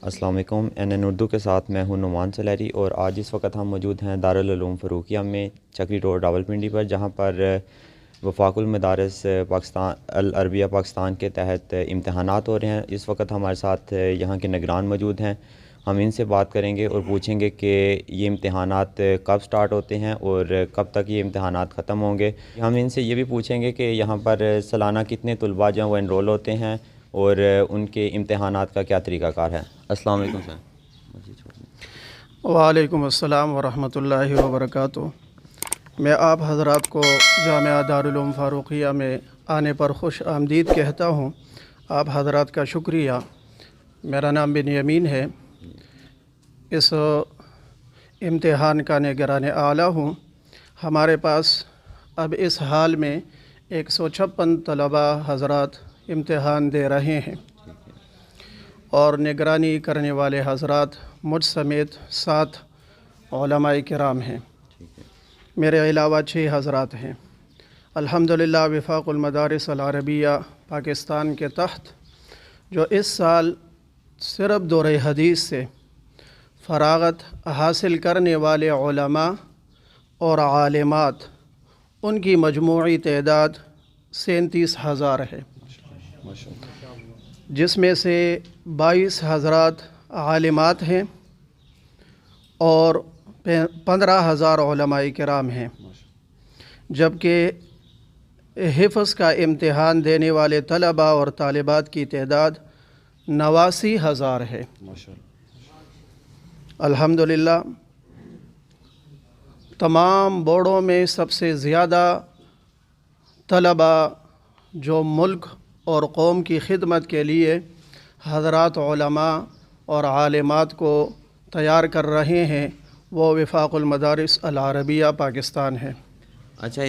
السلام علیکم۔ این اردو کے ساتھ میں ہوں نعمان سلیری، اور آج اس وقت ہم موجود ہیں دارالعلوم فاروقیہ میں، چکری روڈ راولپنڈی پر، جہاں پر وفاق المدارس پاکستان العربیہ پاکستان کے تحت امتحانات ہو رہے ہیں۔ اس وقت ہمارے ساتھ یہاں کے نگران موجود ہیں۔ ہم ان سے بات کریں گے اور پوچھیں گے کہ یہ امتحانات کب سٹارٹ ہوتے ہیں اور کب تک یہ امتحانات ختم ہوں گے۔ ہم ان سے یہ بھی پوچھیں گے کہ یہاں پر سالانہ کتنے طلباء جو ہیں وہ انرول ہوتے ہیں اور ان کے امتحانات کا کیا طریقہ کار ہے۔ السلام علیکم سر۔ وعلیکم السلام ورحمۃ اللہ وبرکاتہ۔ میں آپ حضرات کو جامعہ دارالعلوم فاروقیہ میں آنے پر خوش آمدید کہتا ہوں۔ آپ حضرات کا شکریہ۔ میرا نام بنیامین ہے، اس امتحان کا نگران اعلیٰ ہوں۔ ہمارے پاس اب اس حال میں 156 طلباء حضرات امتحان دے رہے ہیں، اور نگرانی کرنے والے حضرات مجھ سمیت 7 علماء کرام ہیں۔ میرے علاوہ 6 حضرات ہیں۔ الحمدللہ وفاق المدارس العربیہ پاکستان کے تحت جو اس سال صرف دور حدیث سے فراغت حاصل کرنے والے علماء اور عالمات، ان کی مجموعی تعداد 37,000 ہے، جس میں سے 22 حضرات عالمات ہیں اور 15,000 علماء کرام ہیں، جبکہ حفظ کا امتحان دینے والے طلباء اور طالبات کی تعداد 89,000 ہے۔ الحمدللہ تمام بورڈوں میں سب سے زیادہ طلباء جو ملک اور قوم کی خدمت کے لیے حضرات علماء اور عالمات کو تیار کر رہے ہیں، وہ وفاق المدارس العربیہ پاکستان ہے۔ اچھا،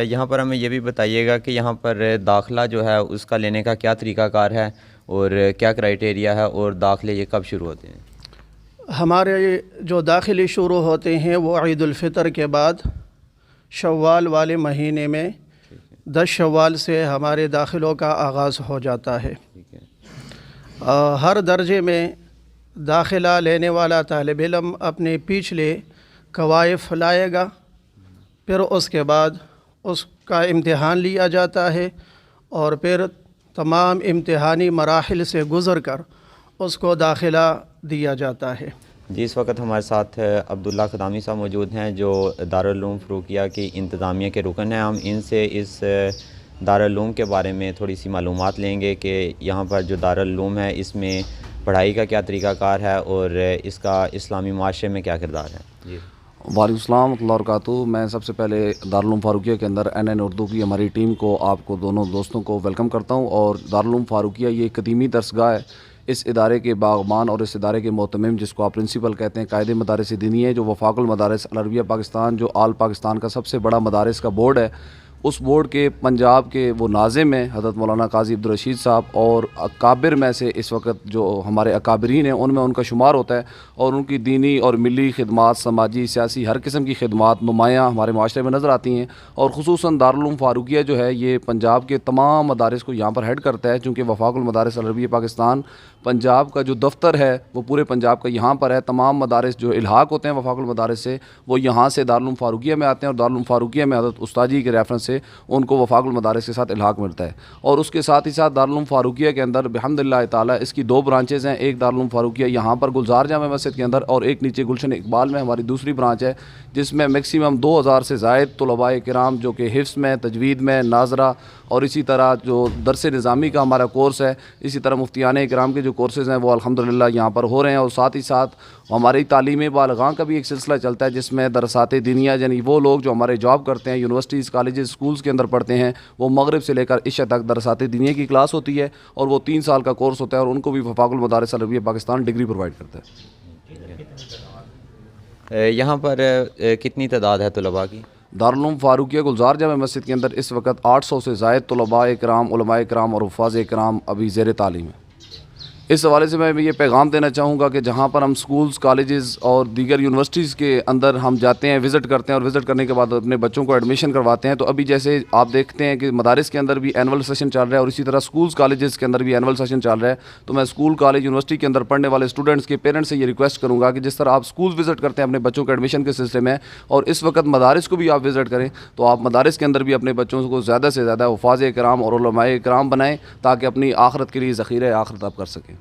یہاں پر ہمیں یہ بھی بتائیے گا کہ یہاں پر داخلہ جو ہے اس کا لینے کا کیا طریقہ کار ہے اور کیا کرائیٹیریا ہے، اور داخلے یہ کب شروع ہوتے ہیں؟ ہمارے جو داخلے شروع ہوتے ہیں وہ عید الفطر کے بعد شوال والے مہینے میں 10 شوال سے ہمارے داخلوں کا آغاز ہو جاتا ہے۔ ہر درجے میں داخلہ لینے والا طالب علم اپنے پچھلے قوائف لائے گا، پھر اس کے بعد اس کا امتحان لیا جاتا ہے، اور پھر تمام امتحانی مراحل سے گزر کر اس کو داخلہ دیا جاتا ہے۔ جی، اس وقت ہمارے ساتھ عبداللہ خدامی صاحب موجود ہیں، جو دارالعلوم فاروقیہ کی انتظامیہ کے رکن ہیں۔ ہم ان سے اس دارالعلوم کے بارے میں تھوڑی سی معلومات لیں گے کہ یہاں پر جو دارالعلوم ہے اس میں پڑھائی کا کیا طریقہ کار ہے اور اس کا اسلامی معاشرے میں کیا کردار ہے۔ جی، وعلیکم السلام ورحمۃ اللہ وبرکاتہ۔ میں سب سے پہلے دارالعلوم فاروقیہ کے اندر این اردو کی ہماری ٹیم کو، آپ کو دونوں دوستوں کو ویلکم کرتا ہوں۔ اور دارالعلوم فاروقیہ یہ قدیمی درسگاہ ہے۔ اس ادارے کے باغبان اور اس ادارے کے محتمم، جس کو آپ پرنسپل کہتے ہیں، قائد مدارس دینی ہے، جو وفاق المدارس العربیہ پاکستان، جو آل پاکستان کا سب سے بڑا مدارس کا بورڈ ہے، اس بورڈ کے پنجاب کے وہ ناظم ہیں حضرت مولانا قاضی عبدالرشید صاحب، اور اکابر میں سے اس وقت جو ہمارے اکابرین ہیں ان میں ان کا شمار ہوتا ہے، اور ان کی دینی اور ملی خدمات، سماجی، سیاسی، ہر قسم کی خدمات نمایاں ہمارے معاشرے میں نظر آتی ہیں۔ اور خصوصاً دارالعلوم فاروقیہ جو ہے یہ پنجاب کے تمام مدارس کو یہاں پر ہیڈ کرتا ہے، چونکہ وفاق المدارس العربیہ پاکستان پنجاب کا جو دفتر ہے وہ پورے پنجاب کا یہاں پر ہے۔ تمام مدارس جو الحاق ہوتے ہیں وفاق المدارس سے، وہ یہاں سے دارالعلوم فاروقیہ میں آتے ہیں، اور دارالعلوم فاروقیہ میں حضرت استاذی کے ریفرنس سے ان کو وفاق المدارس کے ساتھ الحاق ملتا ہے۔ اور اس کے ساتھ ہی ساتھ دارالعلوم فاروقیہ کے اندر بحمدللہ تعالیٰ اس کی 2 برانچز ہیں۔ ایک دارالعلوم فاروقیہ یہاں پر گلزار جامع مسجد کے اندر، اور ایک نیچے گلشن اقبال میں ہماری دوسری برانچ ہے، جس میں میکسیمم 2000 سے زائد طلباء کرام جو کہ حفظ میں، تجوید میں، ناظرہ، اور اسی طرح جو درس نظامی کا ہمارا کورس ہے، اسی طرح مفتیان اکرام کے جو کورسز ہیں وہ الحمدللہ یہاں پر ہو رہے ہیں۔ اور ساتھ ہی ساتھ ہماری تعلیم بالغاں کا بھی ایک سلسلہ چلتا ہے، جس میں درسات دینیہ، یعنی وہ لوگ جو ہمارے جاب کرتے ہیں، یونیورسٹیز، کالجز، اسکولز کے اندر پڑھتے ہیں، وہ مغرب سے لے کر عشاء تک درسات دینیہ کی کلاس ہوتی ہے، اور وہ 3 سال کا کورس ہوتا ہے، اور ان کو بھی وفاق المدارس العربیہ پاکستان ڈگری پرووائڈ کرتا ہے۔ یہاں پر کتنی تعداد ہے طلباء کی؟ دارالعلوم فاروقیہ گلزار جامع مسجد کے اندر اس وقت 800 سے زائد طلباء کرام، علماء کرام اور حفاظ کرام ابھی زیر تعلیم ہیں۔ اس حوالے سے میں یہ پیغام دینا چاہوں گا کہ جہاں پر ہم سکولز، کالجز اور دیگر یونیورسٹیز کے اندر ہم جاتے ہیں، وزٹ کرتے ہیں، اور وزٹ کرنے کے بعد اپنے بچوں کو ایڈمیشن کرواتے ہیں، تو ابھی جیسے آپ دیکھتے ہیں کہ مدارس کے اندر بھی اینول سیشن چل رہا ہے، اور اسی طرح سکولز، کالجز کے اندر بھی اینول سیشن چل رہا ہے. تو میں اسکول، کالج، یونیورسٹی کے اندر پڑھنے والے اسٹوڈنٹس کے پیرنٹس سے یہ ریکویسٹ کروں گا کہ جس طرح آپ سکولز وزٹ کرتے ہیں اپنے بچوں کے ایڈمیشن کے سلسلے میں، اور اس وقت مدارس کو بھی آپ وزٹ کریں، تو آپ مدارس کے اندر بھی اپنے بچوں کو زیادہ سے زیادہ حفاظ کرام اور علماء کرام بنائیں، تاکہ اپنی آخرت کے لیے ذخیرہ آخرت آپ کر سکیں.